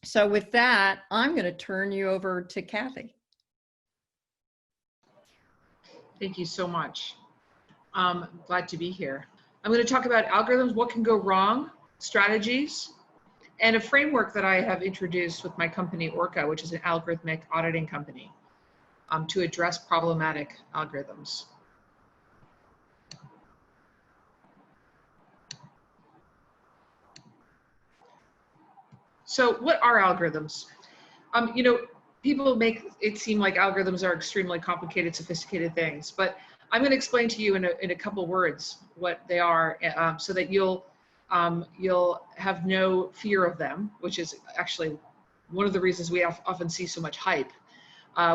So with that, I'm going to turn you over to Cathy. Thank you so much. Glad to be here. I'm going to talk about algorithms, what can go wrong, strategies, and a framework that I have introduced with my company, Orca, which is an algorithmic auditing company, to address problematic algorithms. So what are algorithms? You know, people make it seem like algorithms are extremely complicated, sophisticated things, but I'm going to explain to you in a couple words what they are, so that you'll have no fear of them, which is actually one of the reasons we often see so much hype.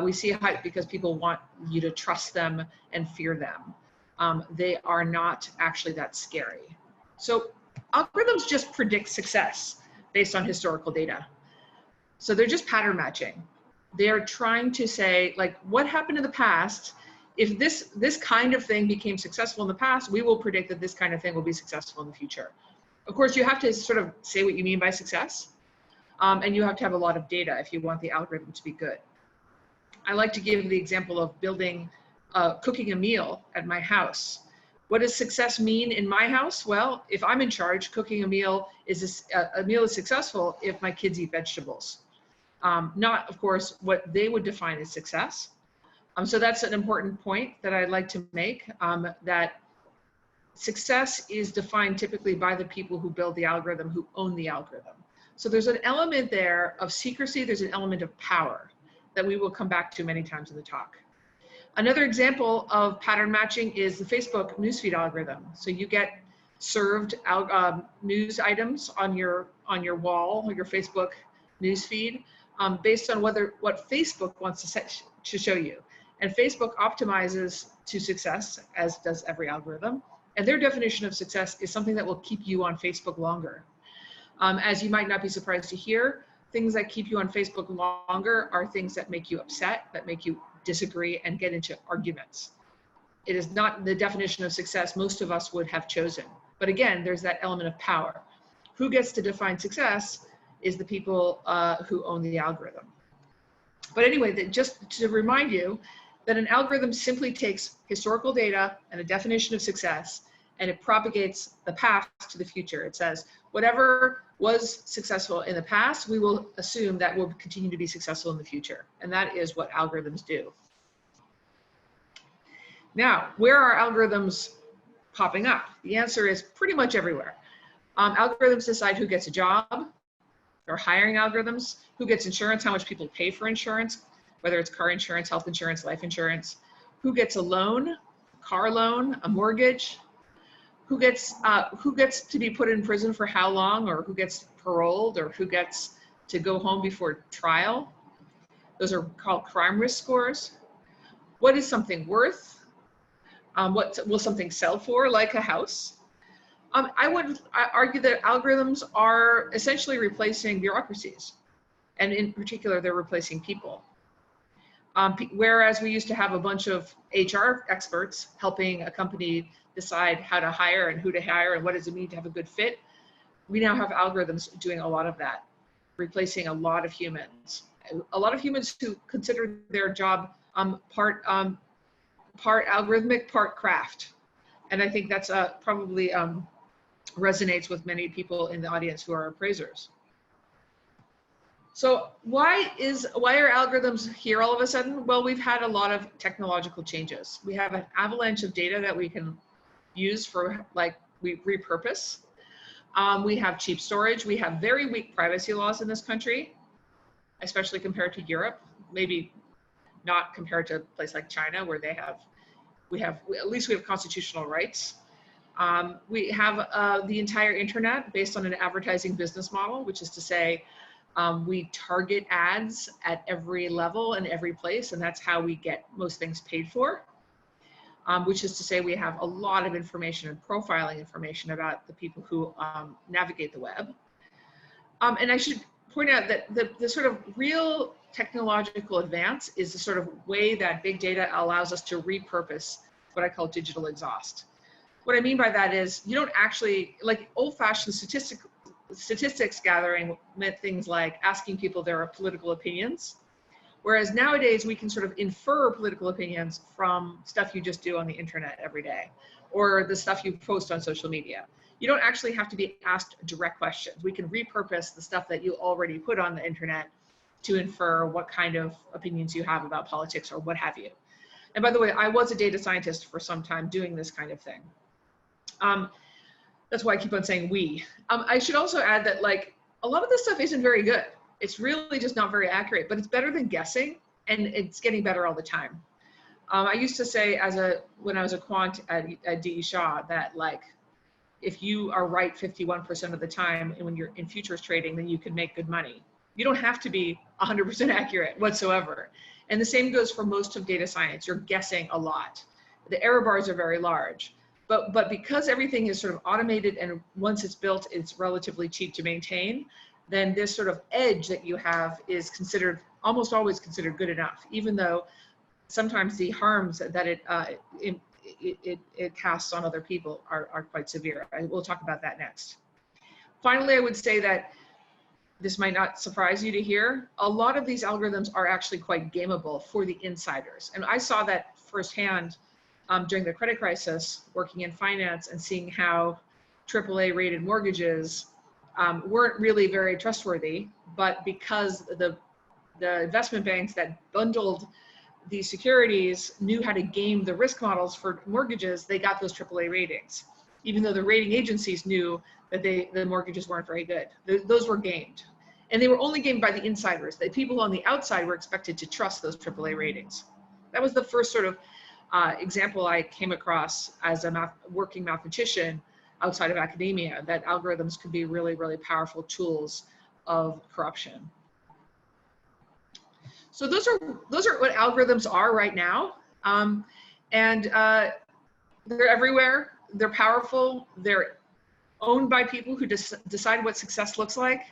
We see hype because people want you to trust them and fear them. They are not actually that scary. So algorithms just predict success based on historical data. So they're just pattern matching. They're trying to say, like, what happened in the past? If this kind of thing became successful in the past, we will predict that this kind of thing will be successful in the future. Of course, you have to sort of say what you mean by success. And you have to have a lot of data if you want the algorithm to be good. I like to give the example of cooking a meal at my house. What does success mean in my house? Well, if I'm in charge, cooking a meal is successful if my kids eat vegetables. Not, of course, what they would define as success. So that's an important point that I'd like to make, that success is defined typically by the people who build the algorithm, who own the algorithm. So there's an element there of secrecy, there's an element of power that we will come back to many times in the talk. Another example of pattern matching is the Facebook newsfeed algorithm. So you get served news items on your wall, or your Facebook newsfeed, based on what Facebook wants to show you. And Facebook optimizes to success, as does every algorithm. And their definition of success is something that will keep you on Facebook longer. As you might not be surprised to hear, things that keep you on Facebook longer are things that make you upset, that make you disagree and get into arguments. It is not the definition of success most of us would have chosen. But again, there's that element of power. Who gets to define success is the people who own the algorithm. But anyway, just to remind you that an algorithm simply takes historical data and a definition of success, and it propagates the past to the future. It says, whatever was successful in the past, we will assume that will continue to be successful in the future. And that is what algorithms do. Now, where are algorithms popping up? The answer is pretty much everywhere. Algorithms decide who gets a job. They're hiring algorithms. Who gets insurance, how much people pay for insurance, whether it's car insurance, health insurance, life insurance. Who gets a loan, car loan, a mortgage. Who gets to be put in prison for how long, or who gets paroled, or who gets to go home before trial. Those are called crime risk scores. What is something worth? What will something sell for, like a house? I would argue that algorithms are essentially replacing bureaucracies. And in particular, they're replacing people. Whereas we used to have a bunch of HR experts helping a company decide how to hire and who to hire and what does it mean to have a good fit, we now have algorithms doing a lot of that, replacing a lot of humans. A lot of humans who consider their job part algorithmic, part craft. And I think that's probably resonates with many people in the audience who are appraisers. So why are algorithms here all of a sudden? Well, we've had a lot of technological changes. We have an avalanche of data that we can use for, like, we repurpose. We have cheap storage. We have very weak privacy laws in this country, especially compared to Europe. Maybe not compared to a place like China, where at least we have constitutional rights. We have the entire internet based on an advertising business model, which is to say, we target ads at every level and every place, and that's how we get most things paid for, which is to say we have a lot of information and profiling information about the people who navigate the web. And I should point out that the sort of real technological advance is the sort of way that big data allows us to repurpose what I call digital exhaust. What I mean by that is you don't actually, like old-fashioned statistics gathering meant things like asking people their political opinions. Whereas nowadays we can sort of infer political opinions from stuff you just do on the internet every day, or the stuff you post on social media. You don't actually have to be asked direct questions. We can repurpose the stuff that you already put on the internet to infer what kind of opinions you have about politics or what have you. And by the way, I was a data scientist for some time doing this kind of thing. That's why I keep on saying we. I should also add that like a lot of this stuff isn't very good. It's really just not very accurate, but it's better than guessing, and it's getting better all the time. I used to say when I was a quant at D.E. Shaw that like, if you are right 51% of the time and when you're in futures trading, then you can make good money. You don't have to be 100% accurate whatsoever. And the same goes for most of data science. You're guessing a lot. The error bars are very large. But because everything is sort of automated and once it's built, it's relatively cheap to maintain, then this sort of edge that you have is considered, almost always considered good enough, even though sometimes the harms that it casts on other people are quite severe. We'll talk about that next. Finally, I would say that this might not surprise you to hear, a lot of these algorithms are actually quite gameable for the insiders. And I saw that firsthand during the credit crisis, working in finance and seeing how AAA rated mortgages weren't really very trustworthy, but because the investment banks that bundled these securities knew how to game the risk models for mortgages, they got those AAA ratings, even though the rating agencies knew that the mortgages weren't very good. Those were gamed. And they were only gamed by the insiders. The people on the outside were expected to trust those AAA ratings. That was the first sort of example I came across as a working mathematician outside of academia, that algorithms could be really, really powerful tools of corruption. So those are what algorithms are right now. And they're everywhere. They're powerful. They're owned by people who decide what success looks like.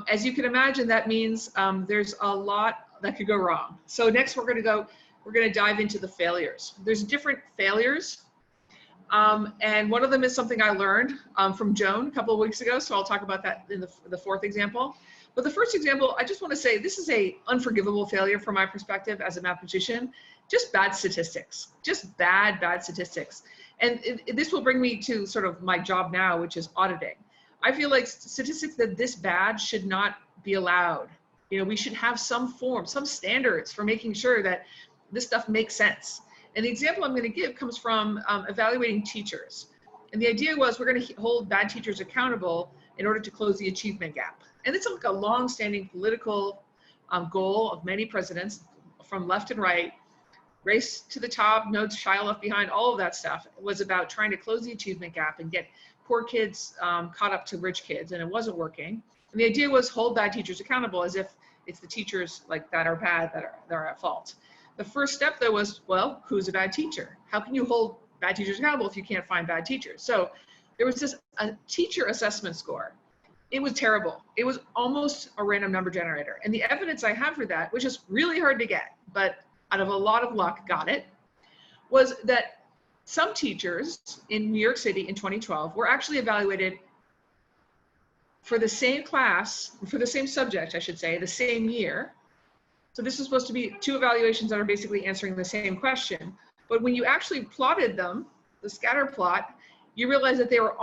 As you can imagine, that means there's a lot that could go wrong. So next we're going to dive into the failures. There's different failures. And one of them is something I learned from Joan a couple of weeks ago. So I'll talk about that in the fourth example. But the first example, I just want to say this is a unforgivable failure from my perspective as a mathematician. Just bad statistics, just bad statistics. And this will bring me to sort of my job now, which is auditing. I feel like statistics that this bad should not be allowed. You know, we should have some form, some standards for making sure that this stuff makes sense. And the example I'm going to give comes from evaluating teachers. And the idea was we're going to hold bad teachers accountable in order to close the achievement gap. And it's like a long-standing political goal of many presidents from left and right. Race to the top, no child left behind, all of that stuff was about trying to close the achievement gap and get poor kids caught up to rich kids, and it wasn't working. And the idea was hold bad teachers accountable as if it's the teachers like that are bad that are at fault. The first step though was, well, who's a bad teacher? How can you hold bad teachers accountable if you can't find bad teachers? So there was a teacher assessment score. It was terrible. It was almost a random number generator. And the evidence I have for that, which is really hard to get, but out of a lot of luck got it, was that some teachers in New York City in 2012 were actually evaluated for the same class, for the same subject, I should say, the same year. So this is supposed to be two evaluations that are basically answering the same question. But when you actually plotted them, the scatter plot, you realize that there was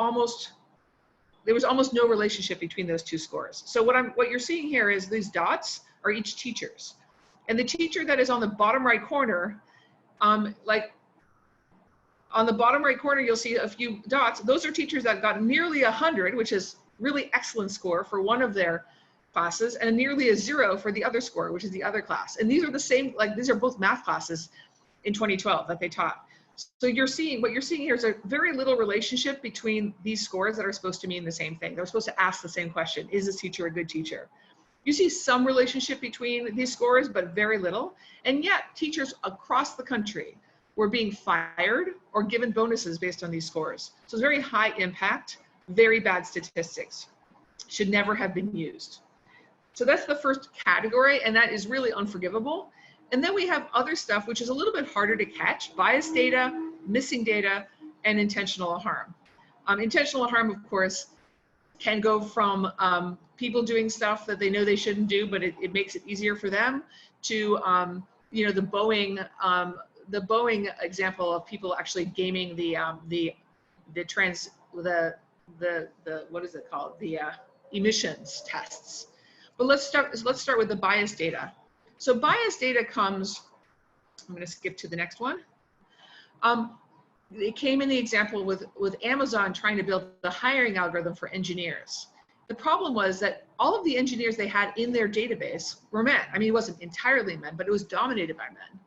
almost no relationship between those two scores. So what you're seeing here is these dots are each teachers. And the teacher that is on the bottom right corner, like on the bottom right corner, you'll see a few dots. Those are teachers that got nearly 100, which is really excellent score for one of their classes, and nearly a 0 for the other score, which is the other class. And these are the same, like these are both math classes in 2012 that they taught. So what you're seeing here is a very little relationship between these scores that are supposed to mean the same thing. They're supposed to ask the same question: is this teacher a good teacher? You see some relationship between these scores, but very little. And yet teachers across the country were being fired or given bonuses based on these scores. So it's very high impact, very bad statistics, should never have been used. So that's the first category, and that is really unforgivable. And then we have other stuff which is a little bit harder to catch: biased data, missing data, and intentional harm. Intentional harm, of course, can go from people doing stuff that they know they shouldn't do, but it makes it easier for them, to you know, the Boeing example of people actually gaming the what is it called, the emissions tests. But let's start with the bias data. So bias data comes, I'm going to skip to the next one. It came in the example with Amazon trying to build the hiring algorithm for engineers. The problem was that all of the engineers they had in their database were men. I mean, it wasn't entirely men, but it was dominated by men.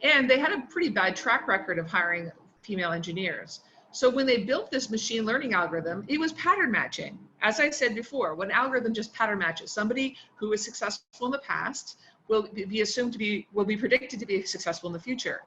And they had a pretty bad track record of hiring female engineers. So when they built this machine learning algorithm, it was pattern matching. As I said before, when an algorithm just pattern matches, somebody who was successful in the past will be predicted to be successful in the future.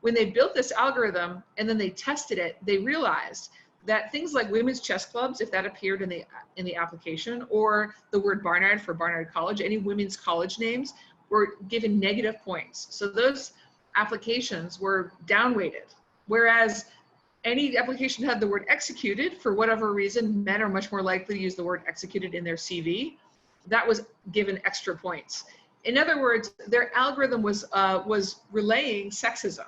When they built this algorithm and then they tested it, they realized that things like women's chess clubs, if that appeared in the application, or the word Barnard for Barnard College, any women's college names were given negative points. So those applications were downweighted. Whereas any application had the word executed, for whatever reason, men are much more likely to use the word executed in their CV. That was given extra points. In other words, their algorithm was relaying sexism.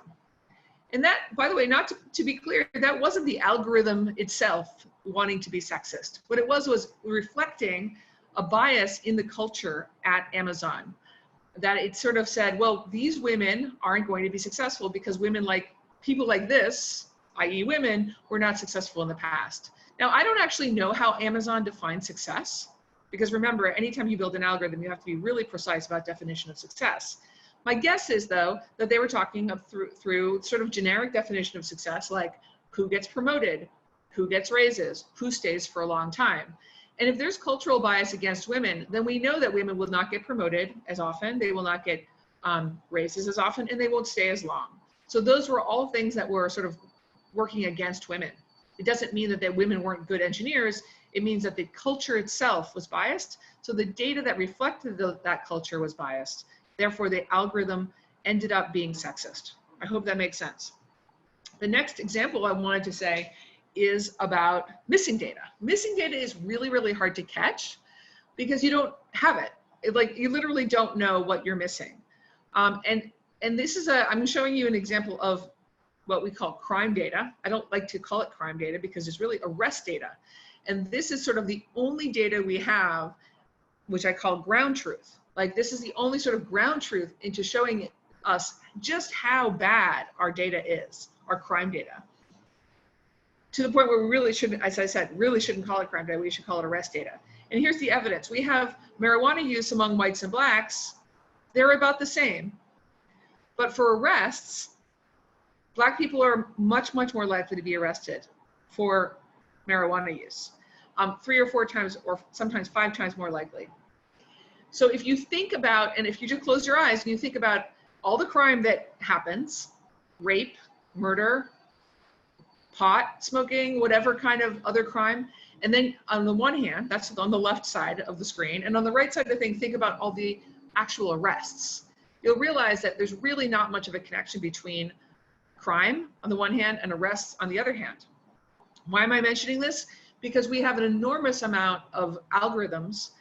And that, by the way, not to be clear, that wasn't the algorithm itself wanting to be sexist. What it was reflecting a bias in the culture at Amazon. That it sort of said, well, these women aren't going to be successful because women like people like this, i.e. women, were not successful in the past. Now, I don't actually know how Amazon defines success, because remember, anytime you build an algorithm, you have to be really precise about definition of success. My guess is, though, that they were talking through sort of generic definition of success, like who gets promoted, who gets raises, who stays for a long time. And if there's cultural bias against women, then we know that women will not get promoted as often, they will not get raises as often, and they won't stay as long. So those were all things that were sort of working against women. It doesn't mean that women weren't good engineers. It means that the culture itself was biased. So the data that reflected that culture was biased. Therefore, the algorithm ended up being sexist. I hope that makes sense. The next example I wanted to say is about missing data. Missing data is really, really hard to catch because you don't have it. Like, you literally don't know what you're missing. And this is I'm showing you an example of what we call crime data. I don't like to call it crime data because it's really arrest data. And this is sort of the only data we have, which I call ground truth. Like, this is the only sort of ground truth into showing us just how bad our data is, our crime data. To the point where we really shouldn't, as I said, really shouldn't call it crime data, we should call it arrest data. And here's the evidence. We have marijuana use among whites and blacks. They're about the same. But for arrests, Black people are much, much more likely to be arrested for marijuana use. 3 or 4 times, or sometimes 5 times more likely. So if you think about, and if you just close your eyes and you think about all the crime that happens, rape, murder, pot smoking, whatever kind of other crime, and then on the one hand, that's on the left side of the screen, and on the right side of the thing, think about all the actual arrests. You'll realize that there's really not much of a connection between crime on the one hand and arrests on the other hand. Why am I mentioning this? Because we have an enormous amount of algorithms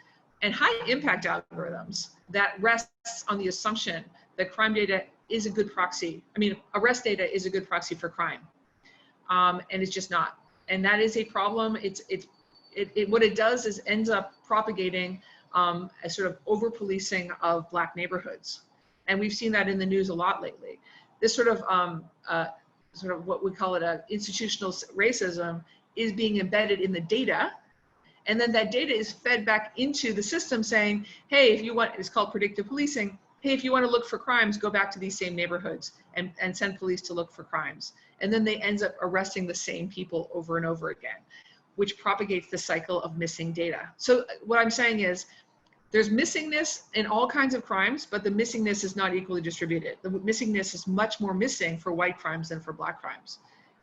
and high impact algorithms that rests on the assumption that crime data is a good proxy. I mean, arrest data is a good proxy for crime. And it's just not. And that is a problem. What it does is ends up propagating a sort of over-policing of Black neighborhoods. And we've seen that in the news a lot lately. This sort of what we call it institutional racism is being embedded in the data. And then that data is fed back into the system saying, hey, if you want, it's called predictive policing. Hey, if you want to look for crimes, go back to these same neighborhoods and send police to look for crimes. And then they end up arresting the same people over and over again, which propagates the cycle of missing data. So what I'm saying is there's missingness in all kinds of crimes, but the missingness is not equally distributed. The missingness is much more missing for white crimes than for Black crimes.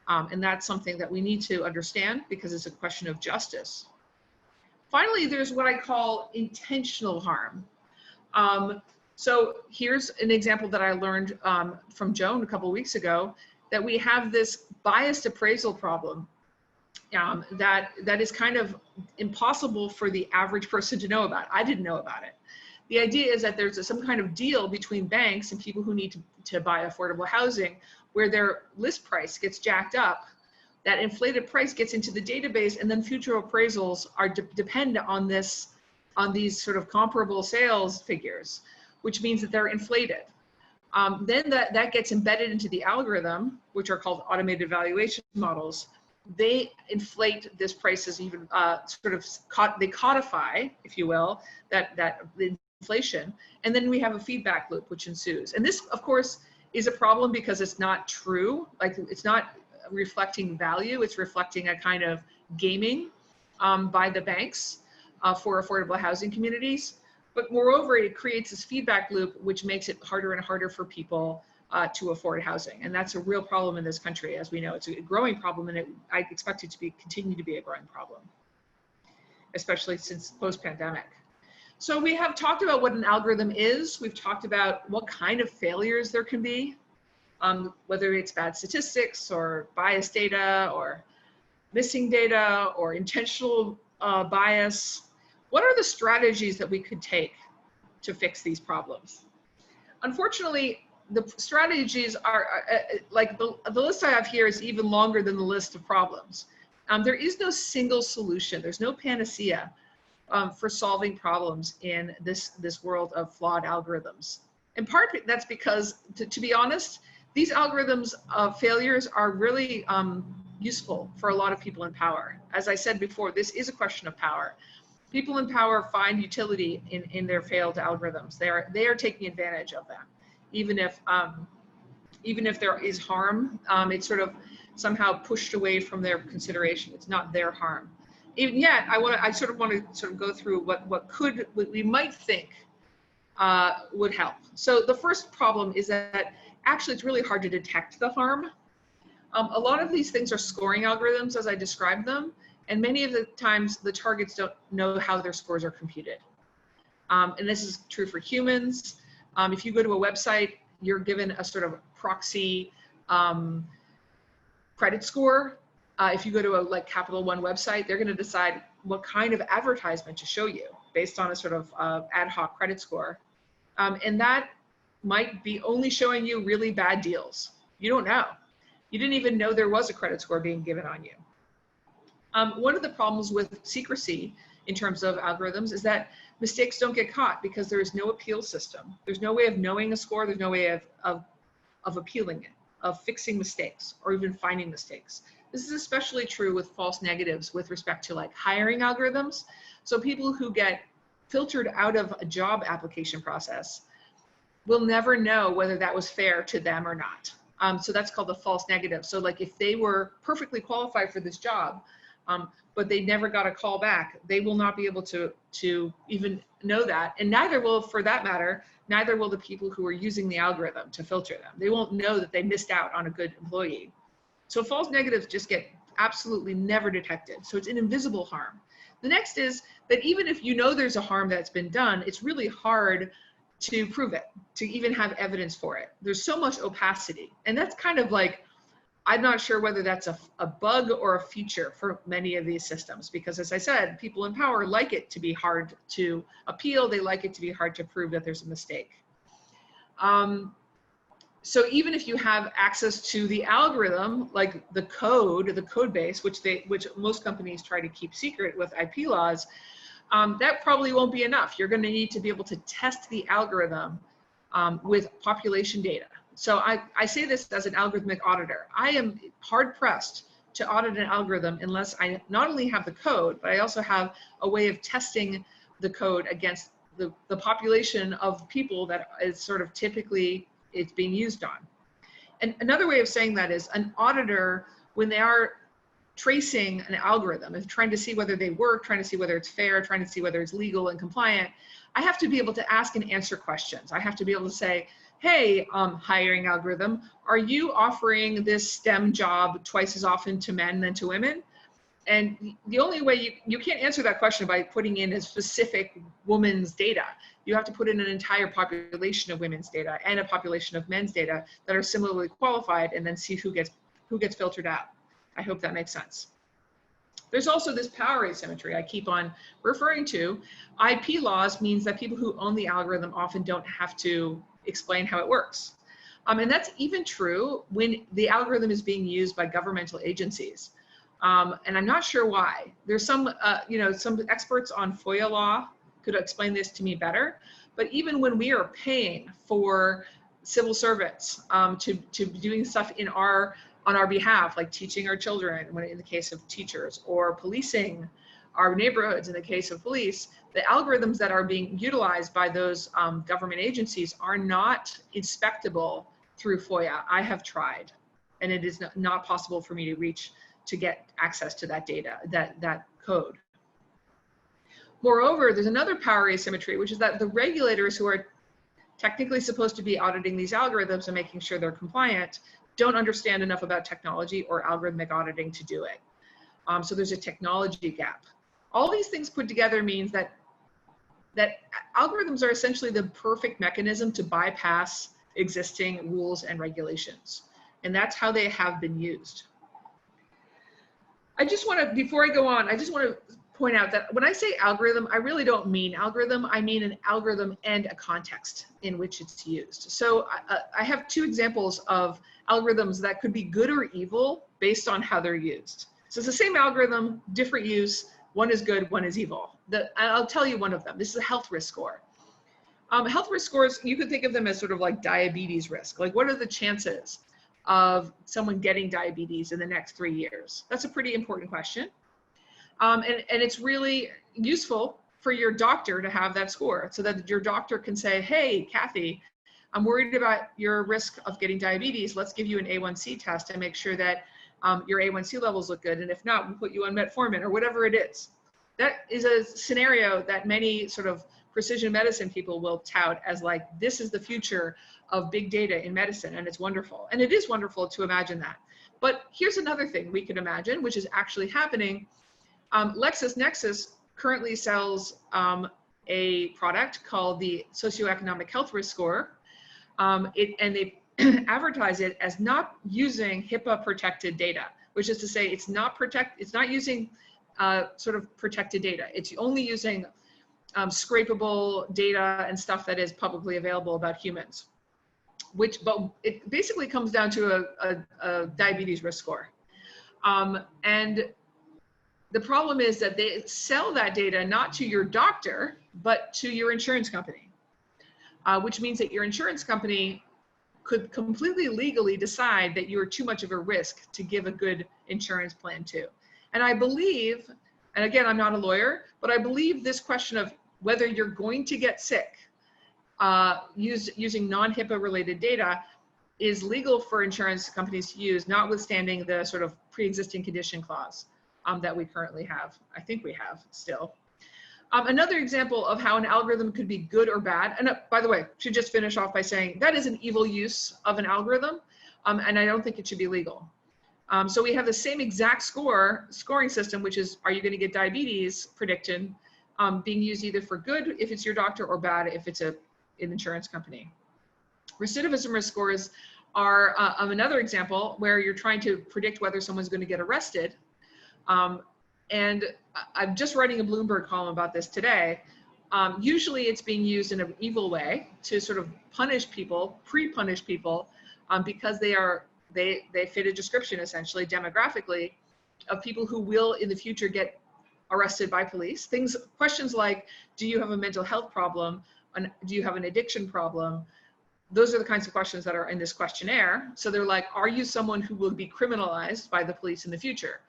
And that's something that we need to understand because it's a question of justice. Finally, there's what I call intentional harm. So here's an example that I learned from Joan a couple of weeks ago, that we have this biased appraisal problem that is kind of impossible for the average person to know about. I didn't know about it. The idea is that there's some kind of deal between banks and people who need to buy affordable housing where their list price gets jacked up. That inflated price gets into the database, and then future appraisals are depend on these sort of comparable sales figures, which means that they're inflated. Then that gets embedded into the algorithm, which are called automated valuation models. They inflate this prices even they codify, if you will, that inflation, and then we have a feedback loop which ensues. And this, of course, is a problem because it's not true. Like, it's not reflecting value, it's reflecting a kind of gaming by the banks for affordable housing communities. But moreover, it creates this feedback loop which makes it harder and harder for people to afford housing. And that's a real problem in this country. As we know, it's a growing problem, and I expect it to continue to be a growing problem, especially since post-pandemic. So we have talked about what an algorithm is. We've talked about what kind of failures there can be, whether it's bad statistics or biased data or missing data or intentional bias. What are the strategies that we could take to fix these problems? Unfortunately, the strategies are like the list I have here is even longer than the list of problems. There is no single solution. There's no panacea for solving problems in this world of flawed algorithms. In part, that's because, to be honest, these algorithms failures are really useful for a lot of people in power. As I said before, this is a question of power. People in power find utility in their failed algorithms. They are taking advantage of them, even if there is harm. It's sort of somehow pushed away from their consideration. It's not their harm. Even yet, I sort of want to go through what we might think would help. So the first problem is that actually it's really hard to detect the harm. A lot of these things are scoring algorithms, as I described them, and many of the times the targets don't know how their scores are computed. And this is true for humans. If you go to a website, you're given a sort of proxy credit score. If you go to a Capital One website, they're going to decide what kind of advertisement to show you based on a sort of ad hoc credit score. And that might be only showing you really bad deals. You don't know. You didn't even know there was a credit score being given on you. One of the problems with secrecy in terms of algorithms is that mistakes don't get caught because there is no appeal system. There's no way of knowing a score. There's no way of appealing it, of fixing mistakes or even finding mistakes. This is especially true with false negatives with respect to hiring algorithms. So people who get filtered out of a job application process will never know whether that was fair to them or not. So that's called the false negative. So if they were perfectly qualified for this job, but they never got a call back, they will not be able to even know that. And neither will, for that matter, neither will the people who are using the algorithm to filter them. They won't know that they missed out on a good employee. So false negatives just get absolutely never detected. So it's an invisible harm. The next is that even if you know there's a harm that's been done, it's really hard to prove it, to even have evidence for it. There's so much opacity. And that's kind of I'm not sure whether that's a bug or a feature for many of these systems, because as I said, people in power like it to be hard to appeal. They like it to be hard to prove that there's a mistake. So even if you have access to the algorithm, like the code base, which most companies try to keep secret with IP laws, that probably won't be enough. You're going to need to be able to test the algorithm with population data. So I say this as an algorithmic auditor. I am hard pressed to audit an algorithm unless I not only have the code, but I also have a way of testing the code against the population of people that is sort of typically it's being used on. And another way of saying that is an auditor, when they are tracing an algorithm and trying to see whether they work, trying to see whether it's fair, trying to see whether it's legal and compliant, I have to be able to ask and answer questions. I have to be able to say, hey, hiring algorithm, are you offering this STEM job twice as often to men than to women? And the only way you can't answer that question by putting in a specific woman's data. You have to put in an entire population of women's data and a population of men's data that are similarly qualified, and then see who gets filtered out. I hope that makes sense. There's also this power asymmetry I keep on referring to. IP laws means that people who own the algorithm often don't have to explain how it works. And that's even true when the algorithm is being used by governmental agencies. And I'm not sure why. There's some, some experts on FOIA law could explain this to me better. But even when we are paying for civil servants to be doing stuff on our behalf, like teaching our children in the case of teachers, or policing our neighborhoods in the case of police, the algorithms that are being utilized by those government agencies are not inspectable through FOIA. I have tried, and it is not possible for me to get access to that data, that code. Moreover, there's another power asymmetry, which is that the regulators who are technically supposed to be auditing these algorithms and making sure they're compliant don't understand enough about technology or algorithmic auditing to do it. So there's a technology gap. All these things put together means that algorithms are essentially the perfect mechanism to bypass existing rules and regulations. And that's how they have been used. Before I go on, I just want to point out that when I say algorithm, I really don't mean algorithm. I mean an algorithm and a context in which it's used. So I have two examples of algorithms that could be good or evil based on how they're used. So it's the same algorithm, different use. One is good, one is evil. I'll tell you one of them. This is a health risk score. Health risk scores, you could think of them as sort of like diabetes risk. Like, what are the chances of someone getting diabetes in the next 3 years? That's a pretty important question. And it's really useful for your doctor to have that score so that your doctor can say, hey, Cathy, I'm worried about your risk of getting diabetes. Let's give you an A1C test and make sure that your A1C levels look good. And if not, we'll put you on metformin or whatever it is. That is a scenario that many sort of precision medicine people will tout as like, this is the future of big data in medicine, and it's wonderful. And it is wonderful to imagine that. But here's another thing we can imagine, which is actually happening. LexisNexis currently sells a product called the Socioeconomic Health Risk Score, and they advertise it as not using HIPAA protected data, which is to say it's not using sort of protected data. It's only using scrapable data and stuff that is publicly available about humans, but it basically comes down to a diabetes risk score. And the problem is that they sell that data not to your doctor, but to your insurance company, which means that your insurance company could completely legally decide that you are too much of a risk to give a good insurance plan to. And I believe, and again, I'm not a lawyer, but I believe this question of whether you're going to get sick using non-HIPAA related data is legal for insurance companies to use, notwithstanding the sort of pre-existing condition clause that we currently have. I think we have still. Another example of how an algorithm could be good or bad, and by the way, should just finish off by saying that is an evil use of an algorithm, and I don't think it should be legal. So we have the same exact scoring system, which is, are you going to get diabetes prediction, being used either for good if it's your doctor or bad if it's an insurance company. Recidivism risk scores are another example where you're trying to predict whether someone's going to get arrested. And I'm just writing a Bloomberg column about this today. Usually it's being used in an evil way to sort of punish people, pre-punish people, because they fit a description essentially demographically of people who will in the future get arrested by police. Questions like, do you have a mental health problem? Do you have an addiction problem? Those are the kinds of questions that are in this questionnaire. So they're like, are you someone who will be criminalized by the police in the future?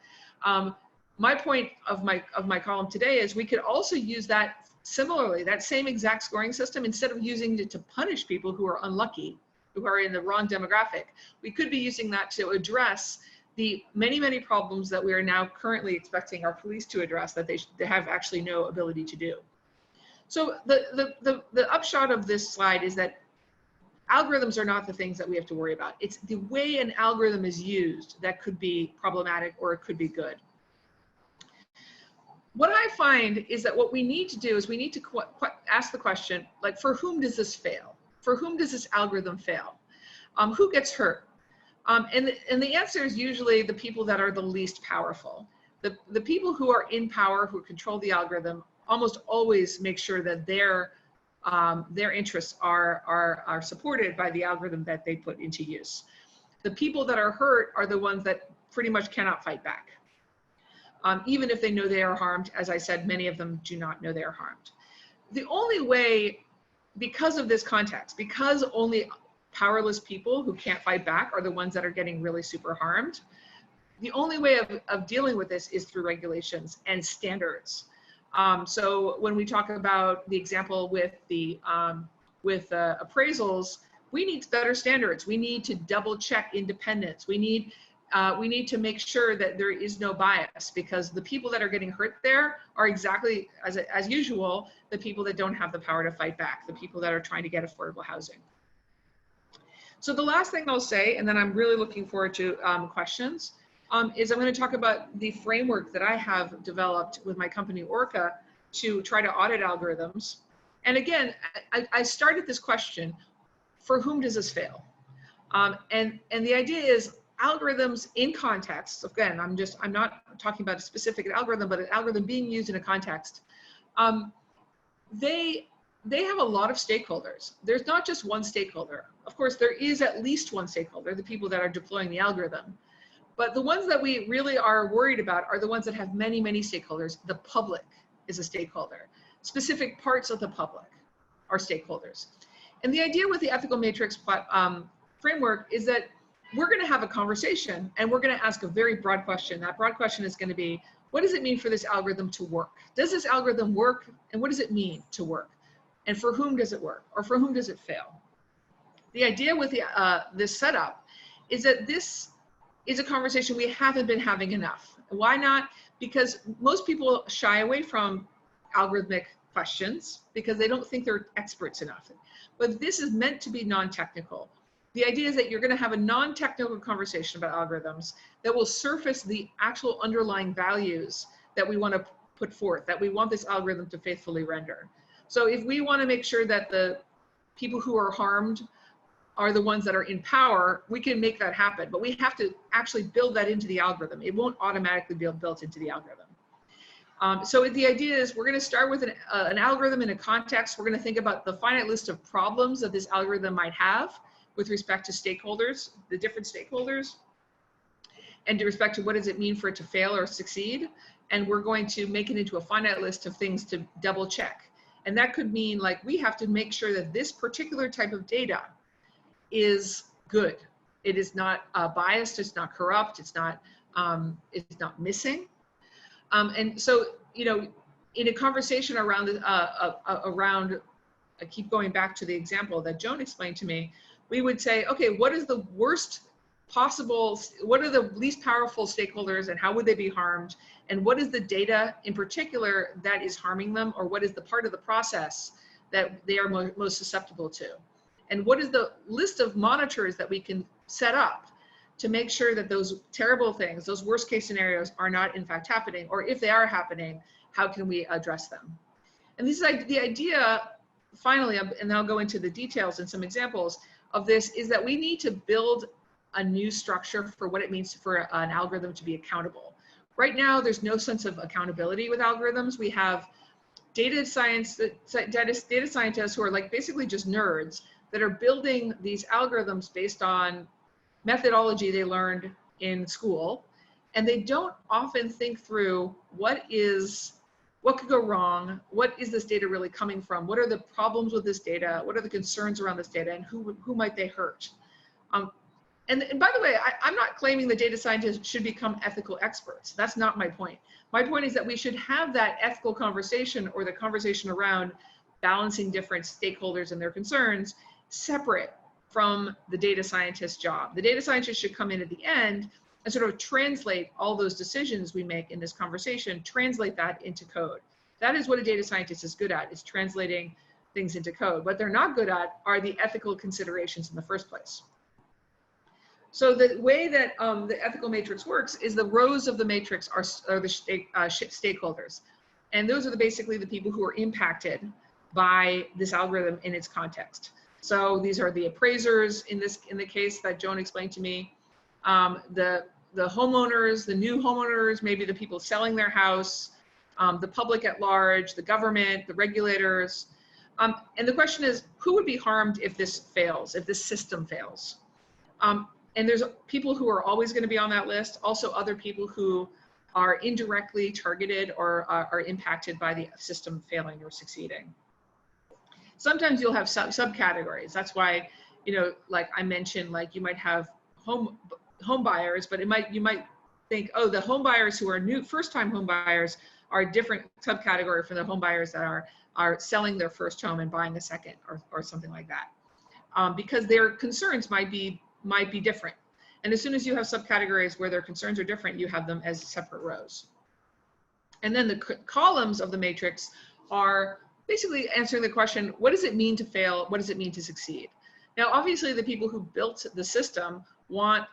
My point of my column today is we could also use that similarly, that same exact scoring system, instead of using it to punish people who are unlucky, who are in the wrong demographic, we could be using that to address the many, many problems that we are now currently expecting our police to address that they have actually no ability to do. So the upshot of this slide is that algorithms are not the things that we have to worry about. It's the way an algorithm is used that could be problematic or it could be good. What I find is that what we need to do is we need to ask the question, like, for whom does this fail? For whom does this algorithm fail? Who gets hurt? And the answer is usually the people that are the least powerful. The people who are in power, who control the algorithm, almost always make sure that their interests are supported by the algorithm that they put into use. The people that are hurt are the ones that pretty much cannot fight back. Even if they know they are harmed, as I said, many of them do not know they are harmed. The only way, because of this context, because only powerless people who can't fight back are the ones that are getting really super harmed, the only way of dealing with this is through regulations and standards. So when we talk about the example with the appraisals, we need better standards. We need to double check independence. We need to make sure that there is no bias, because the people that are getting hurt there are exactly, as usual, the people that don't have the power to fight back, the people that are trying to get affordable housing. So the last thing I'll say, and then I'm really looking forward to questions, is I'm going to talk about the framework that I have developed with my company Orca to try to audit algorithms. And again, I started this question, for whom does this fail? And the idea is algorithms in context. Again, I'm not talking about a specific algorithm, but an algorithm being used in a context. They have a lot of stakeholders. There's not just one stakeholder. Of course, there is at least one stakeholder, the people that are deploying the algorithm. But the ones that we really are worried about are the ones that have many, many stakeholders. The public is a stakeholder. Specific parts of the public are stakeholders. And the idea with the ethical matrix framework is that we're going to have a conversation and we're going to ask a very broad question. That broad question is going to be, what does it mean for this algorithm to work? Does this algorithm work? And what does it mean to work? And for whom does it work? Or for whom does it fail? The idea with this setup is that this is a conversation we haven't been having enough. Why not? Because most people shy away from algorithmic questions because they don't think they're experts enough. But this is meant to be non-technical. The idea is that you're going to have a non-technical conversation about algorithms that will surface the actual underlying values that we want to put forth, that we want this algorithm to faithfully render. So if we want to make sure that the people who are harmed are the ones that are in power, we can make that happen, but we have to actually build that into the algorithm. It won't automatically be built into the algorithm. So the idea is we're going to start with an algorithm in a context. We're going to think about the finite list of problems that this algorithm might have with respect to stakeholders, the different stakeholders, and to respect to what does it mean for it to fail or succeed. And we're going to make it into a finite list of things to double check. And that could mean, like, we have to make sure that this particular type of data is good. It is not biased, it's not corrupt, it's not missing. And so, you know, in a conversation around, I keep going back to the example that Joan explained to me, we would say, okay, what is the worst possible, what are the least powerful stakeholders and how would they be harmed? And what is the data in particular that is harming them, or what is the part of the process that they are most susceptible to? And what is the list of monitors that we can set up to make sure that those terrible things, those worst case scenarios are not in fact happening, or if they are happening, how can we address them? And this is the idea, finally, and I'll go into the details and some examples of this, is that we need to build a new structure for what it means for an algorithm to be accountable. Right now, there's no sense of accountability with algorithms. We have data scientists who are like basically just nerds that are building these algorithms based on methodology they learned in school, and they don't often think through what could go wrong, what is this data really coming from, what are the problems with this data, what are the concerns around this data, and who might they hurt. And by the way, I'm not claiming the data scientists should become ethical experts. That's not my point. My point is that we should have that ethical conversation, or the conversation around balancing different stakeholders and their concerns, separate from the data scientist's job. The data scientist should come in at the end and sort of translate all those decisions we make in this conversation, translate that into code. That is what a data scientist is good at, is translating things into code. What they're not good at are the ethical considerations in the first place. So the way that the ethical matrix works is the rows of the matrix are the stakeholders. And those are basically the people who are impacted by this algorithm in its context. So these are the appraisers in the case that Joan explained to me, the homeowners, the new homeowners, maybe the people selling their house, the public at large, the government, the regulators. And the question is, who would be harmed if this fails, if this system fails? And there's people who are always going to be on that list, also other people who are indirectly targeted or are impacted by the system failing or succeeding. Sometimes you'll have subcategories. That's why, you know, like I mentioned, like you might have home buyers, but you might think, oh, the home buyers who are new, first-time home buyers are a different subcategory from the home buyers that are selling their first home and buying a second or something like that, because their concerns might be different. And as soon as you have subcategories where their concerns are different, you have them as separate rows. And then the columns of the matrix are basically answering the question, what does it mean to fail? What does it mean to succeed? Now, obviously, the people who built the system want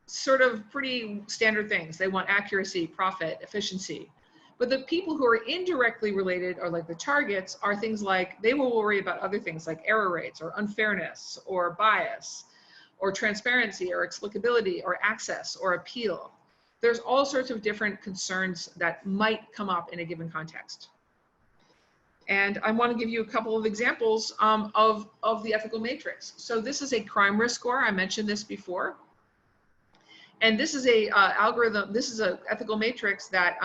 sort of pretty standard things. They want accuracy, profit, efficiency. But the people who are indirectly related, or like the targets, are things like, they will worry about other things like error rates or unfairness or bias or transparency or explicability or access or appeal. There's all sorts of different concerns that might come up in a given context. And I want to give you a couple of examples of the ethical matrix. So this is a crime risk score. I mentioned this before. And this is a algorithm, this is an ethical matrix that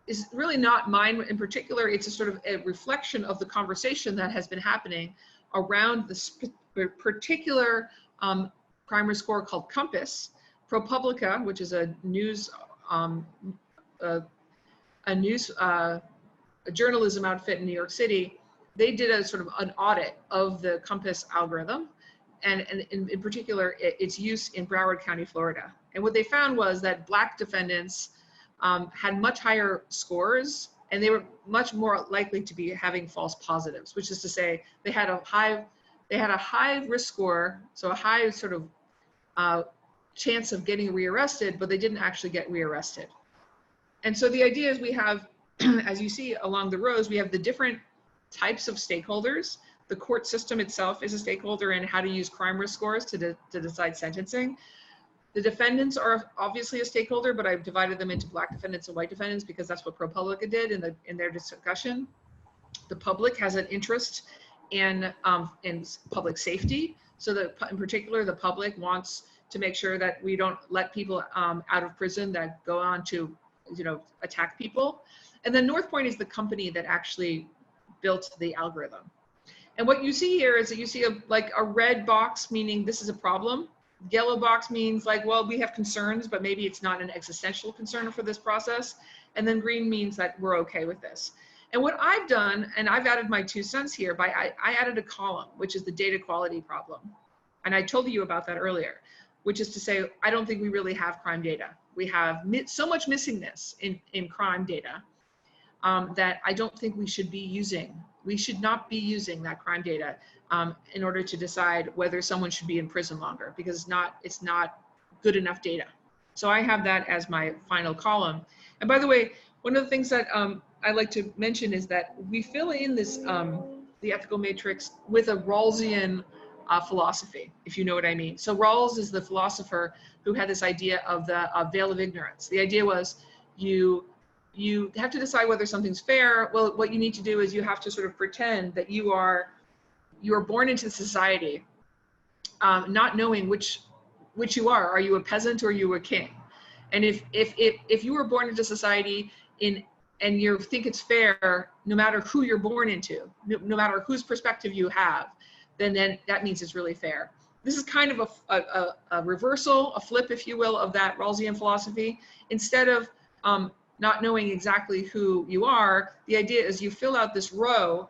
is really not mine in particular. It's a sort of a reflection of the conversation that has been happening around this particular crime risk score called Compass. ProPublica, which is a journalism outfit in New York City, they did a sort of an audit of the Compass algorithm, and in particular its use in Broward County, Florida. And what they found was that Black defendants had much higher scores, and they were much more likely to be having false positives, which is to say they had a high risk score, so a high sort of chance of getting rearrested, but they didn't actually get rearrested. And so the idea is we have, as you see along the rows, we have the different types of stakeholders. The court system itself is a stakeholder in how to use crime risk scores to decide sentencing. The defendants are obviously a stakeholder, but I've divided them into Black defendants and white defendants because that's what ProPublica did in their discussion. The public has an interest in public safety. So that in particular, the public wants to make sure that we don't let people out of prison that go on to, you know, attack people. And then North Point is the company that actually built the algorithm. And what you see here is that you see a red box, meaning this is a problem. Yellow box means like, well, we have concerns, but maybe it's not an existential concern for this process. And then green means that we're okay with this. And what I've done, and I've added my 2 cents here, I added a column, which is the data quality problem. And I told you about that earlier, which is to say, I don't think we really have crime data. We have so much missingness in crime data that I don't think we should be using. We should not be using that crime data in order to decide whether someone should be in prison longer, because it's not good enough data. So I have that as my final column. And by the way, one of the things that I like to mention is that we fill in this the ethical matrix with a Rawlsian philosophy, if you know what I mean. So Rawls is the philosopher who had this idea of the veil of ignorance. The idea was you have to decide whether something's fair. Well, what you need to do is you have to sort of pretend that you are born into society, not knowing which you are. Are you a peasant or are you a king? And if you were born into society and you think it's fair, no matter who you're born into, no matter whose perspective you have, then that means it's really fair. This is kind of a reversal, a flip, if you will, of that Rawlsian philosophy. Instead of not knowing exactly who you are, the idea is you fill out this row,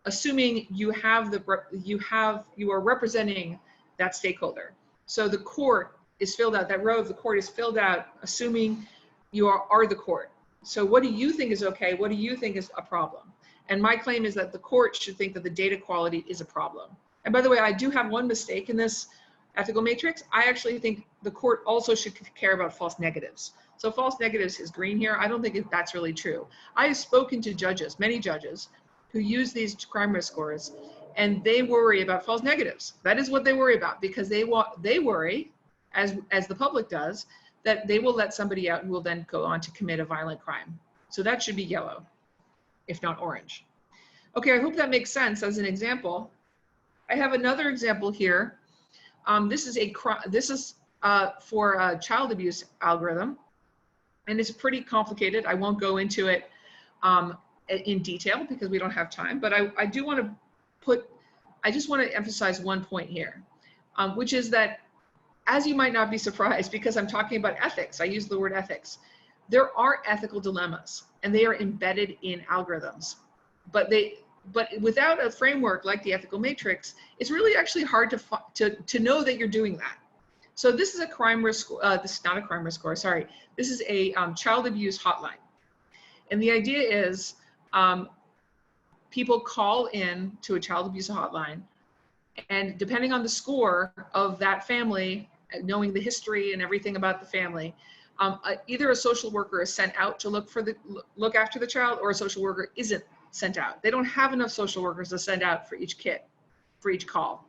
assuming you are representing that stakeholder. So the court is filled out, that row of the court is filled out, assuming you are the court. So what do you think is okay? What do you think is a problem? And my claim is that the court should think that the data quality is a problem. And by the way, I do have one mistake in this ethical matrix. I actually think the court also should care about false negatives. So false negatives is green here. I don't think that's really true. I have spoken to judges, many judges, who use these crime risk scores, and they worry about false negatives. That is what they worry about, because they worry, as the public does, that they will let somebody out who will then go on to commit a violent crime. So that should be yellow, if not orange. Okay, I hope that makes sense as an example. I have another example here. This is for a child abuse algorithm, and it's pretty complicated. I won't go into it in detail because we don't have time, but I just want to emphasize one point here, which is that, as you might not be surprised, because I'm talking about ethics, I use the word ethics, there are ethical dilemmas, and they are embedded in algorithms. But without a framework like the ethical matrix, it's really actually hard to know that you're doing that. So this is a crime risk score. This is not a crime risk score, sorry. This is a child abuse hotline. And the idea is people call in to a child abuse hotline, and depending on the score of that family, knowing the history and everything about the family, either a social worker is sent out to look after the child, or a social worker isn't sent out. They don't have enough social workers to send out for each call.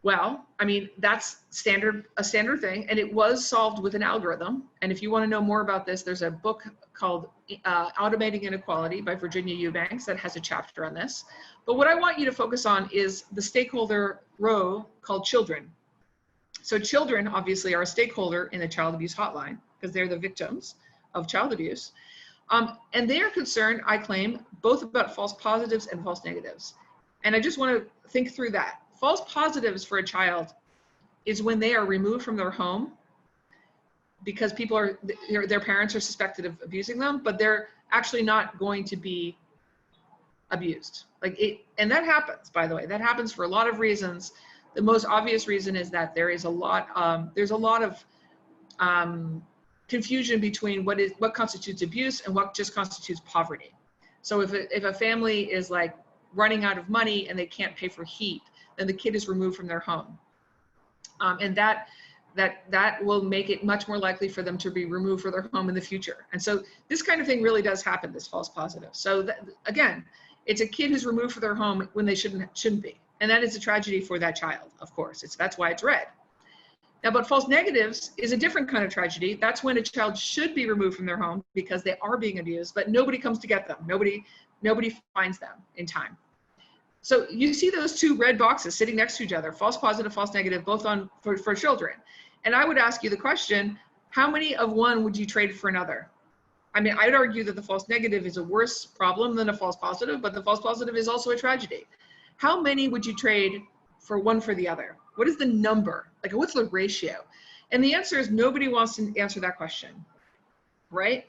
Well, I mean, that's a standard thing, and it was solved with an algorithm. And if you want to know more about this, there's a book called Automating Inequality by Virginia Eubanks that has a chapter on this. But what I want you to focus on is the stakeholder row called children. So children obviously are a stakeholder in the child abuse hotline because they're the victims of child abuse. And they are concerned, I claim, both about false positives and false negatives. And I just want to think through that. False positives for a child is when they are removed from their home because their parents are suspected of abusing them, but they're actually not going to be abused. And that happens, by the way. That happens for a lot of reasons. The most obvious reason is that there's a lot of confusion between what constitutes abuse and what just constitutes poverty. So if a family is like running out of money and they can't pay for heat, then the kid is removed from their home, and that will make it much more likely for them to be removed from their home in the future. And so this kind of thing really does happen, this false positive. So again, it's a kid who's removed from their home when they shouldn't be, and that is a tragedy for that child. Of course, that's why it's red. Now, but false negatives is a different kind of tragedy. That's when a child should be removed from their home because they are being abused, but nobody comes to get them. Nobody finds them in time. So you see those two red boxes sitting next to each other, false positive, false negative, both for children. And I would ask you the question, how many of one would you trade for another? I mean, I'd argue that the false negative is a worse problem than a false positive, but the false positive is also a tragedy. How many would you trade for one for the other? What is the number? Like, what's the ratio? And the answer is nobody wants to answer that question, right?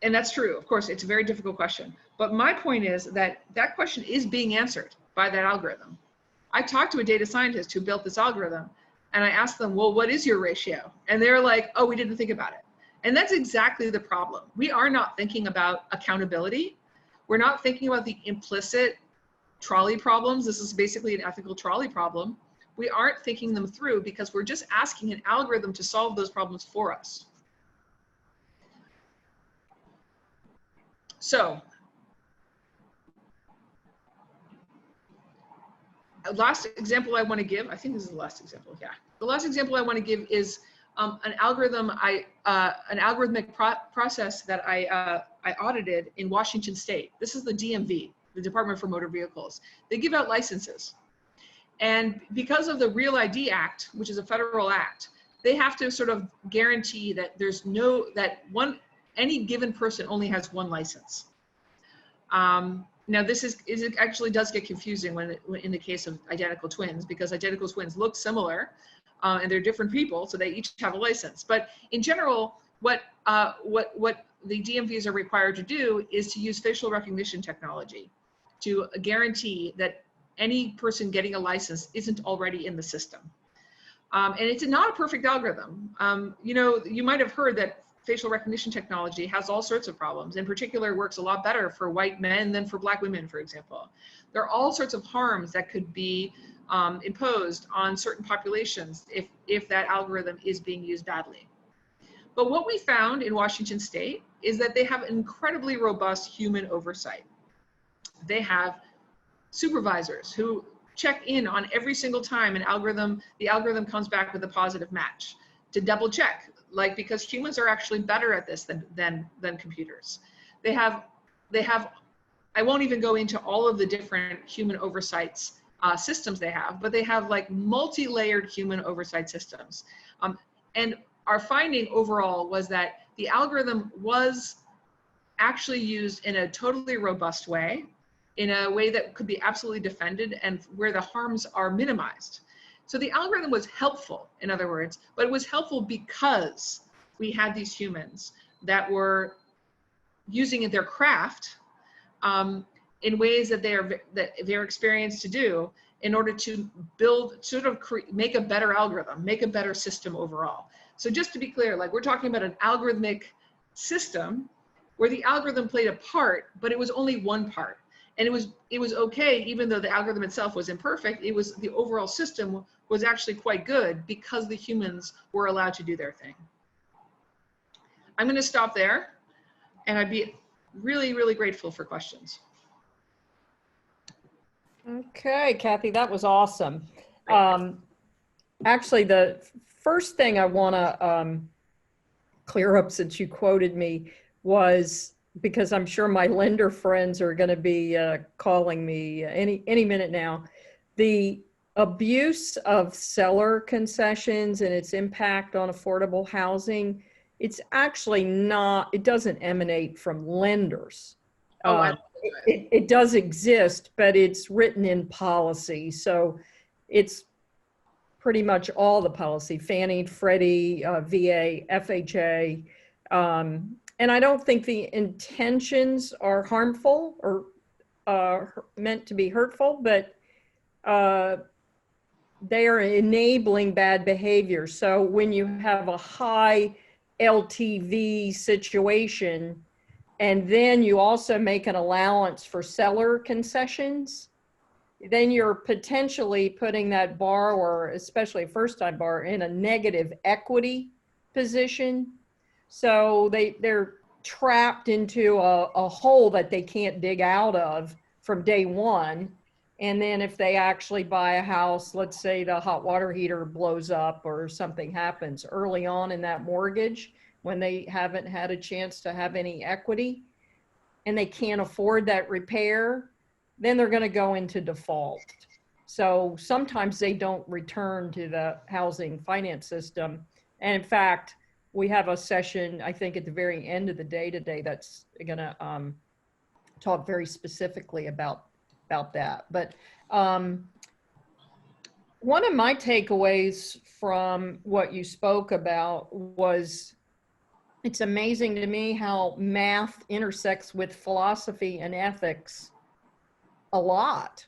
And that's true. Of course, it's a very difficult question. But my point is that question is being answered by that algorithm. I talked to a data scientist who built this algorithm, and I asked them, well, what is your ratio? And they're like, oh, we didn't think about it. And that's exactly the problem. We are not thinking about accountability. We're not thinking about the implicit trolley problems. This is basically an ethical trolley problem. We aren't thinking them through because we're just asking an algorithm to solve those problems for us. So, last example I want to give, I think this is the last example, yeah. The last example I want to give is an algorithmic process that I audited in Washington State. This is the DMV, the Department for Motor Vehicles. They give out licenses. And because of the Real ID Act, which is a federal act, they have to sort of guarantee that any given person only has one license. Now this actually does get confusing when in the case of identical twins, because identical twins look similar and they're different people, so they each have a license. But in general, what the DMVs are required to do is to use facial recognition technology to guarantee that any person getting a license isn't already in the system. And it's not a perfect algorithm. You might have heard that facial recognition technology has all sorts of problems. In particular, it works a lot better for white men than for black women, for example. There are all sorts of harms that could be imposed on certain populations if that algorithm is being used badly. But what we found in Washington State is that they have incredibly robust human oversight. They have supervisors who check in on every single time the algorithm comes back with a positive match to double check, like, because humans are actually better at this than computers. They have, I won't even go into all of the different human oversights systems they have, but they have like multi-layered human oversight systems. And our finding overall was that the algorithm was actually used in a totally robust way, in a way that could be absolutely defended and where the harms are minimized. So the algorithm was helpful, in other words, but it was helpful because we had these humans that were using their craft in ways that they're experienced to do in order to build, make a better algorithm, make a better system overall. So just to be clear, like, we're talking about an algorithmic system where the algorithm played a part, but it was only one part. And it was okay, even though the algorithm itself was imperfect. It was, the overall system was actually quite good because the humans were allowed to do their thing. I'm going to stop there, and I'd be really, really grateful for questions. Okay, Cathy, that was awesome. Actually, the first thing I want to clear up, since you quoted me, was because I'm sure my lender friends are going to be calling me any minute now. The abuse of seller concessions and its impact on affordable housing, it's actually not, it doesn't emanate from lenders. It does exist, but it's written in policy. So it's pretty much all the policy, Fannie, Freddie, VA, FHA. And I don't think the intentions are harmful or meant to be hurtful, but they are enabling bad behavior. So when you have a high LTV situation, and then you also make an allowance for seller concessions, then you're potentially putting that borrower, especially a first-time borrower, in a negative equity position. So they're trapped into a hole that they can't dig out of from day one. And then if they actually buy a house, let's say the hot water heater blows up or something happens early on in that mortgage, when they haven't had a chance to have any equity and they can't afford that repair, then they're going to go into default. So sometimes they don't return to the housing finance system. And in fact, we have a session, I think, at the very end of the day today that's going to talk very specifically about that. But one of my takeaways from what you spoke about was, it's amazing to me how math intersects with philosophy and ethics a lot.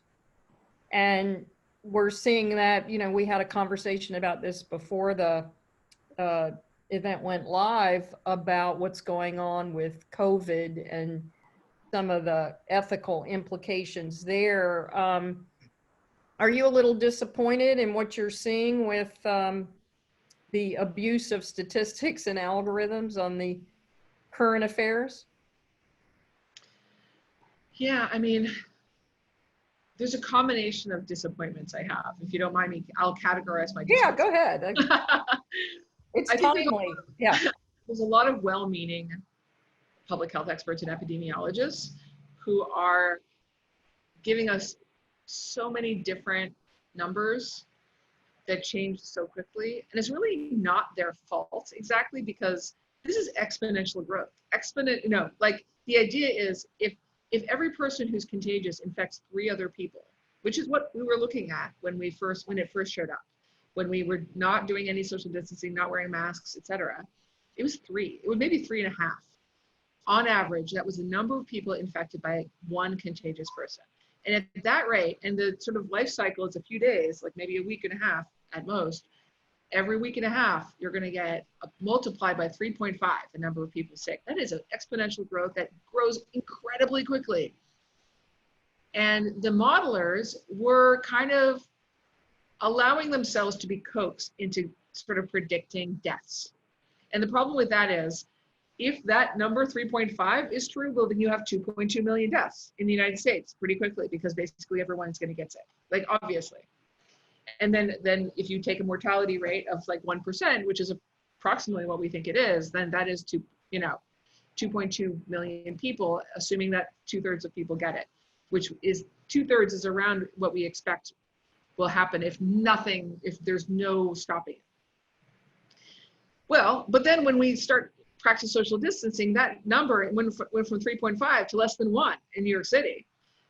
And we're seeing that, you know, we had a conversation about this before the event went live about what's going on with COVID and some of the ethical implications there. Are you a little disappointed in what you're seeing with the abuse of statistics and algorithms on the current affairs? Yeah, I mean, there's a combination of disappointments I have. If you don't mind me, I'll categorize my Yeah, go ahead. It's timely. Yeah. There's a lot of well-meaning public health experts and epidemiologists who are giving us so many different numbers that change so quickly. And it's really not their fault exactly, because this is exponential growth. Like, the idea is if every person who's contagious infects 3 other people, which is what we were looking at when it first showed up, when we were not doing any social distancing, not wearing masks, etc. It was 3. It was maybe 3.5. On average, that was the number of people infected by one contagious person. And at that rate, and the sort of life cycle is a few days, like maybe a week and a half at most, every week and a half, you're going to get multiplied by 3.5 the number of people sick. That is an exponential growth that grows incredibly quickly. And the modelers were kind of allowing themselves to be coaxed into sort of predicting deaths. And the problem with that is if that number 3.5 is true, well, then you have 2.2 million deaths in the United States pretty quickly, because basically everyone's going to get sick, like obviously. And then if you take a mortality rate of like 1%, which is approximately what we think it is, then that is 2.2 million people, assuming that 2/3 of people get it, which is 2/3 is around what we expect will happen if there's no stopping it. Well, but then when we start practice social distancing, that number went from 3.5 to less than 1 in New York City.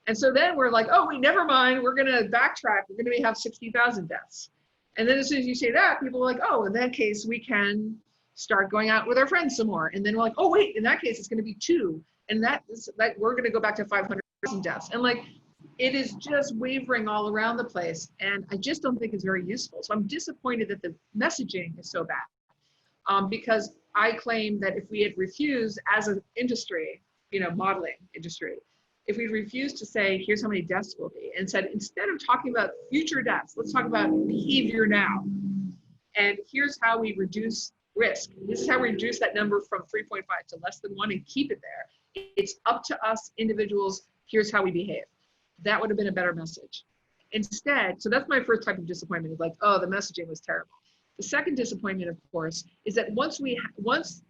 And so then we're like, oh, wait, never mind. We're going to backtrack. We're going to have 60,000 deaths. And then as soon as you say that, people are like, oh, in that case, we can start going out with our friends some more. And then we're like, oh, wait, in that case, it's going to be 2. And that we're going to go back to 500,000 deaths. And like, it is just wavering all around the place. And I just don't think it's very useful. So I'm disappointed that the messaging is so bad. Because I claim that if we had refused as an industry, modeling industry, if we refused to say, here's how many deaths will be, and said, instead of talking about future deaths, let's talk about behavior now. And here's how we reduce risk. This is how we reduce that number from 3.5 to less than 1 and keep it there. It's up to us individuals. Here's how we behave. That would have been a better message. Instead, so that's my first type of disappointment, is like, oh, the messaging was terrible. The second disappointment, of course, is that once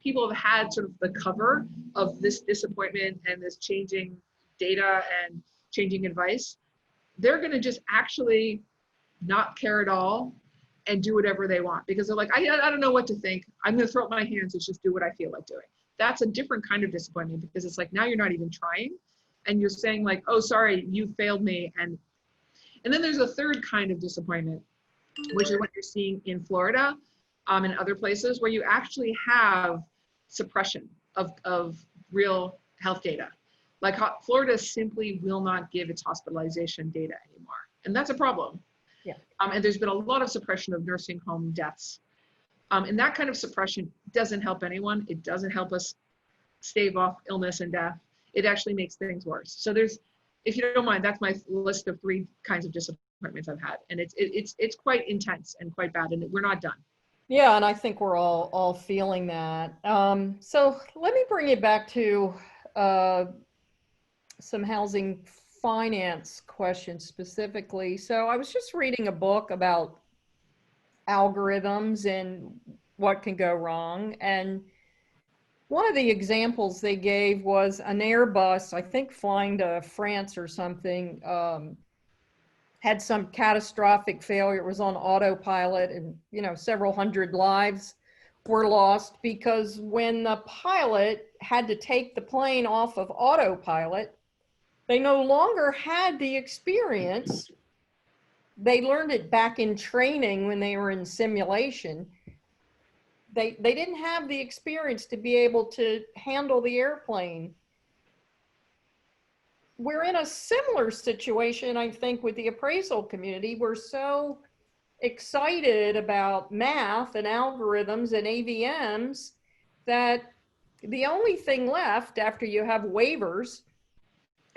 people have had sort of the cover of this disappointment and this changing data and changing advice, they're going to just actually not care at all and do whatever they want, because they're like, I don't know what to think. I'm going to throw up my hands and just do what I feel like doing. That's a different kind of disappointment, because it's like, now you're not even trying, and you're saying like, oh, sorry, you failed me. And then there's a third kind of disappointment, which is what you're seeing in Florida and other places, where you actually have suppression of real health data. Like Florida simply will not give its hospitalization data anymore. And that's a problem. Yeah. And there's been a lot of suppression of nursing home deaths. And that kind of suppression doesn't help anyone. It doesn't help us stave off illness and death. It actually makes things worse. So if you don't mind, that's my list of 3 kinds of disappointments I've had. And it's quite intense and quite bad, and we're not done. Yeah, and I think we're all feeling that. So let me bring it back to some housing finance questions specifically. So I was just reading a book about algorithms and what can go wrong. And one of the examples they gave was an Airbus, I think flying to France or something, had some catastrophic failure. It was on autopilot, and several hundred lives were lost because when the pilot had to take the plane off of autopilot, they no longer had the experience. They learned it back in training when they were in simulation. They didn't have the experience to be able to handle the airplane. We're in a similar situation, I think, with the appraisal community. We're so excited about math and algorithms and AVMs that the only thing left after you have waivers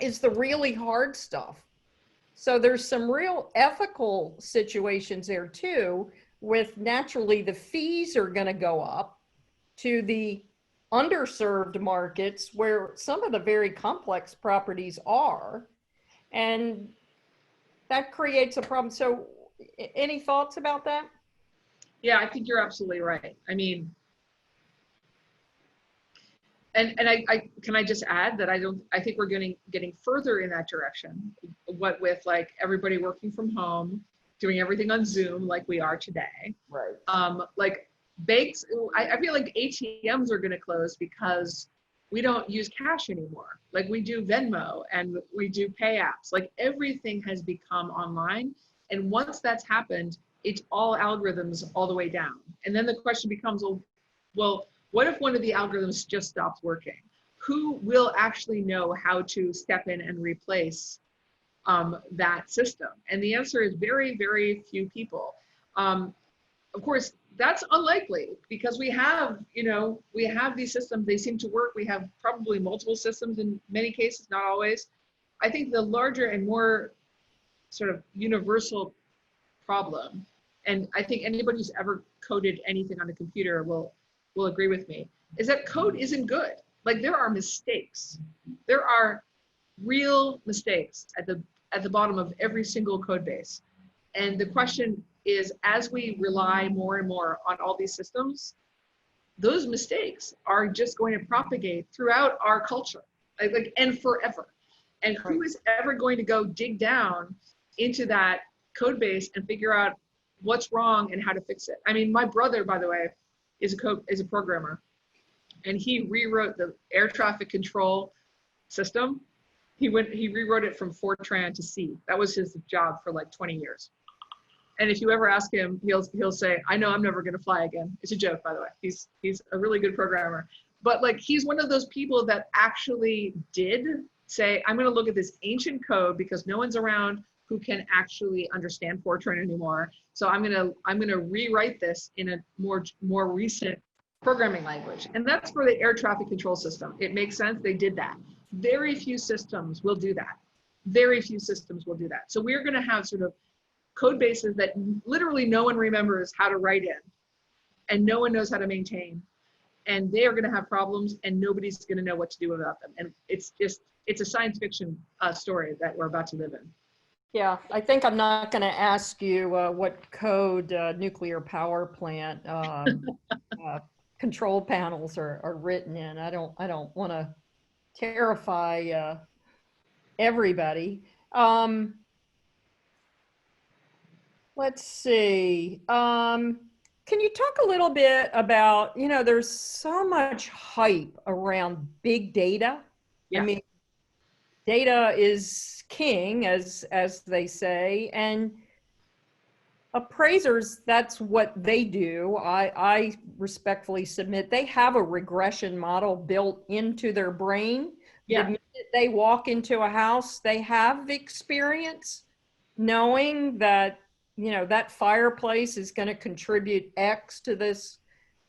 is the really hard stuff. So there's some real ethical situations there too, with naturally the fees are going to go up to the underserved markets where some of the very complex properties are, and that creates a problem. So any thoughts about that? Yeah, I think you're absolutely right. I mean, and I can I just add that I think we're getting further in that direction, what with like everybody working from home, doing everything on Zoom like we are today. Right. Like banks, I feel like ATMs are going to close because we don't use cash anymore. Like we do Venmo and we do pay apps. Like everything has become online. And once that's happened, it's all algorithms all the way down. And then the question becomes, well, what if one of the algorithms just stops working? Who will actually know how to step in and replace that system? And the answer is very, very few people. Of course, that's unlikely because we have these systems, they seem to work. We have probably multiple systems in many cases, not always. I think the larger and more sort of universal problem, and I think anybody who's ever coded anything on a computer will agree with me, is that code isn't good. Like there are mistakes. There are real mistakes at the bottom of every single code base. And the question is, as we rely more and more on all these systems, those mistakes are just going to propagate throughout our culture, and forever. And who is ever going to go dig down into that code base and figure out what's wrong and how to fix it? I mean, my brother, by the way, is a programmer, and he rewrote the air traffic control system. He rewrote it from Fortran to C. That was his job for like 20 years. And if you ever ask him, he'll say, "I know I'm never going to fly again." It's a joke, by the way. He's a really good programmer. But like, he's one of those people that actually did say, "I'm going to look at this ancient code because no one's around who can actually understand Fortran anymore. So I'm going to rewrite this in a more recent programming language." And that's for the air traffic control system. It makes sense. They did that. Very few systems will do that. Very few systems will do that. So we're going to have sort of code bases that literally no one remembers how to write in, and no one knows how to maintain, and they are going to have problems, and nobody's going to know what to do about them. And it's a science fiction story that we're about to live in. Yeah, I think I'm not going to ask you what code nuclear power plant control panels are written in. I don't want to terrify everybody. Let's see. Can you talk a little bit about, there's so much hype around big data. Yeah. I mean, data is king, as they say, and appraisers, that's what they do. I respectfully submit they have a regression model built into their brain. Yeah. The minute they walk into a house, they have experience knowing that that fireplace is going to contribute X to this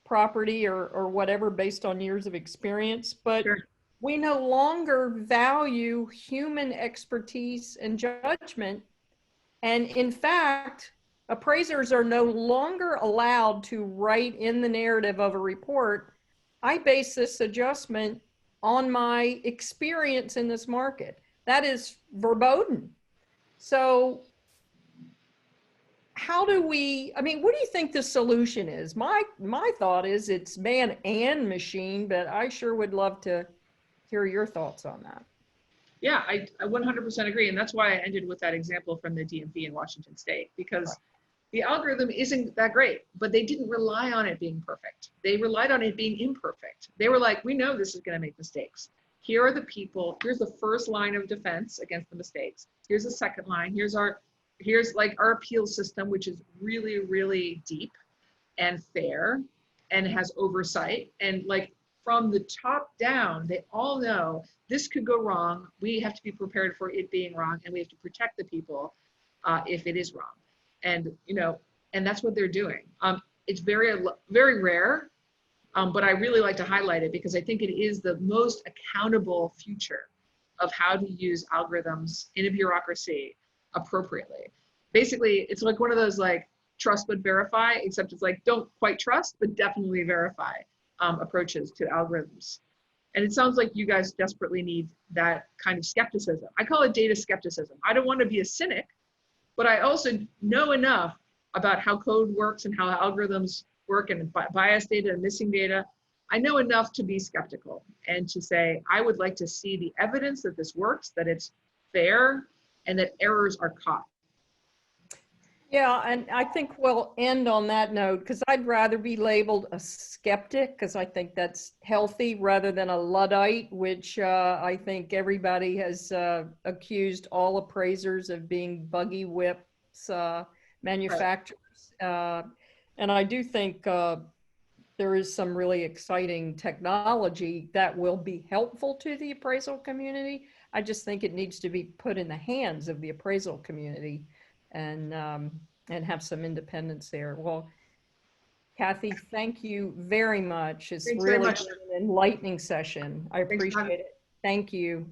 property or whatever based on years of experience. But Sure. we no longer value human expertise and judgment. And in fact, appraisers are no longer allowed to write in the narrative of a report, "I base this adjustment on my experience in this market." That is verboten. So how do we, what do you think the solution is? My thought is it's man and machine, but I sure would love to hear your thoughts on that. Yeah, I 100% agree. And that's why I ended with that example from the DMV in Washington State, because the algorithm isn't that great, but they didn't rely on it being perfect. They relied on it being imperfect. They were like, "We know this is going to make mistakes. Here are the people. Here's the first line of defense against the mistakes. Here's the second line. Here's like our appeal system, which is really, really deep and fair and has oversight. And like from the top down, they all know this could go wrong. We have to be prepared for it being wrong, and we have to protect the people if it is wrong." And and that's what they're doing. It's very, very rare, but I really like to highlight it because I think it is the most accountable future of how to use algorithms in a bureaucracy appropriately. Basically, it's like one of those like trust but verify, except it's like don't quite trust but definitely verify approaches to algorithms. And it sounds like you guys desperately need that kind of skepticism. I call it data skepticism. I don't want to be a cynic, but I also know enough about how code works and how algorithms work and biased data and missing data. I know enough to be skeptical and to say, I would like to see the evidence that this works, that it's fair, and that errors are caught. Yeah, and I think we'll end on that note because I'd rather be labeled a skeptic because I think that's healthy rather than a Luddite, which I think everybody has accused all appraisers of being buggy whips, manufacturers. And I do think there is some really exciting technology that will be helpful to the appraisal community. I just think it needs to be put in the hands of the appraisal community and have some independence there. Well, Cathy, thank you very much. It's really been an enlightening session. I appreciate it. Thank you.